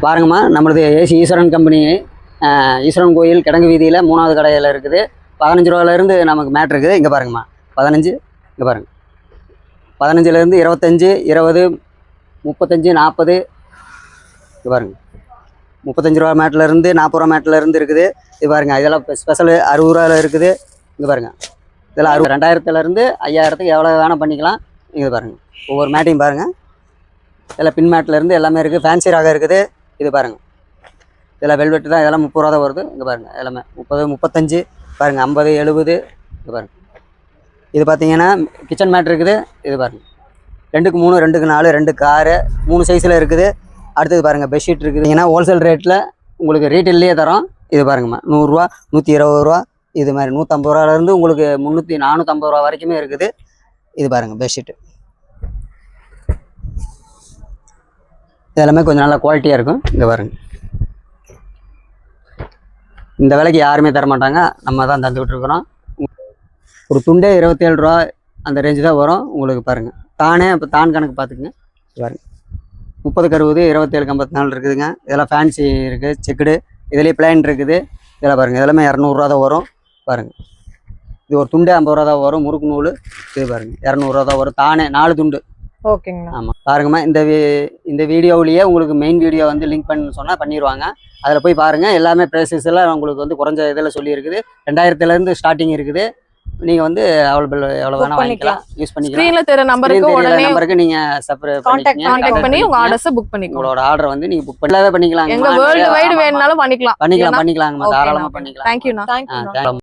பாருங்கம்மா, நம்மளது ஏசி ஈஸ்வரன் கம்பெனி ஈஸ்வரன் கோயில் கிடங்கு வீதியில் 3வது கடையில் இருக்குது. 15 ரூபாயிலேருந்து நமக்கு மேட் இருக்குது. இங்கே பாருங்கம்மா, 15, இங்கே பாருங்கள், 15லேருந்து 25, 20, 35, 40, இங்கே பாருங்கள், 35 ரூபா மேட்லேருந்து 40 ரூபா மேட்லேருந்து இருக்குது. இது பாருங்கள், இதெல்லாம் ஸ்பெஷலு 60 ரூபாயில் இருக்குது. இங்கே பாருங்கள், இதெல்லாம் 2000லேருந்து 5000க்கு எவ்வளோ வேணால் பண்ணிக்கலாம். இங்கே பாருங்கள், ஒவ்வொரு மேட்டையும் பாருங்கள், இதெல்லாம் பின் மேட்லேருந்து எல்லாமே இருக்குது. ஃபேன்சி ராக இருக்குது. இது பாருங்கள், இதெல்லாம் வெல்வெட்டு தான். இதெல்லாம் 30 ரூபா தான் வருது. இங்கே பாருங்கள், எல்லாமே 30, 35 பாருங்கள், 50, 70. இது பாருங்கள், இது பார்த்தீங்கன்னா கிச்சன் மேட் இருக்குது. இது பாருங்கள், 2க்கு 3, 2க்கு 4, 2க்கு 6, 3 சைஸில் இருக்குது. அடுத்தது பாருங்கள், பெட்ஷீட் இருக்குது. ஏன்னா ஹோல்சேல் ரேட்டில் உங்களுக்கு ரீட்டெயிலே தரோம். இது பாருங்கம்மா, 100 ரூபா, 120 ரூபா, இது மாதிரி 150 ரூபாலேருந்து உங்களுக்கு 300, 450 ரூபா வரைக்குமே இருக்குது. இது பாருங்கள், பெட்ஷீட்டு இதெல்லாமே கொஞ்சம் நல்லா குவாலிட்டியாக இருக்கும். இங்கே பாருங்கள், இந்த விலைக்கு யாருமே தரமாட்டாங்க, நம்ம தான் தந்துக்கிட்டுருக்குறோம். ஒரு துண்டே 27 ரூபா அந்த ரேஞ்சு தான் வரும் உங்களுக்கு. பாருங்கள், தானே இப்போ தான் கணக்கு பார்த்துக்குங்க. பாருங்கள், 30க்கு 60, 27க்கு 54 இருக்குதுங்க. இதெல்லாம் ஃபேன்சி இருக்குது, செக்குடு, இதுலேயே பிளைன் இருக்குது. இதெல்லாம் பாருங்கள், இதெல்லாமே 200 ரூபா தான் வரும். பாருங்கள், இது ஒரு துண்டே 50 ரூபா தான் வரும். முறுக்கு நூல் இது பாருங்கள், 200 ரூபா தான் வரும். தானே 4 துண்டு. ஓகேங்கண்ணா. ஆமாம், பாருங்கம்மா, இந்த வீடியோவிலேயே உங்களுக்கு மெயின் வீடியோ வந்து லிங்க் பண்ணி சொன்னால் பண்ணிடுவாங்க. அதில் போய் பாருங்கள். எல்லாமே ப்ரைஸஸ் எல்லாம் உங்களுக்கு வந்து குறைஞ்ச இதில் சொல்லியிருக்குது. 2000லேருந்து ஸ்டார்டிங் இருக்குது. நீங்கள் வந்து அவைலபிள் எவ்வளோ வேணால் வாங்கிக்கலாம், யூஸ் பண்ணிக்கலாம். ஸ்க்ரீனில் தெரிய நம்பருக்கு நீங்கள் செப்பரேட் கான்டாக்ட் பண்ணி உங்கள் ஆர்டர்ஸை புக் பண்ணிக்கலாம். உங்களோட ஆர்டர் வந்து நீங்கள் புக் பண்ணவே பண்ணிக்கலாம். எங்க வேர்ல்டு வைடு வேணும்னாலும் பண்ணிக்கலாங்கம்மா, தாராளமாக பண்ணிக்கலாம். தேங்க்யூண்ணா.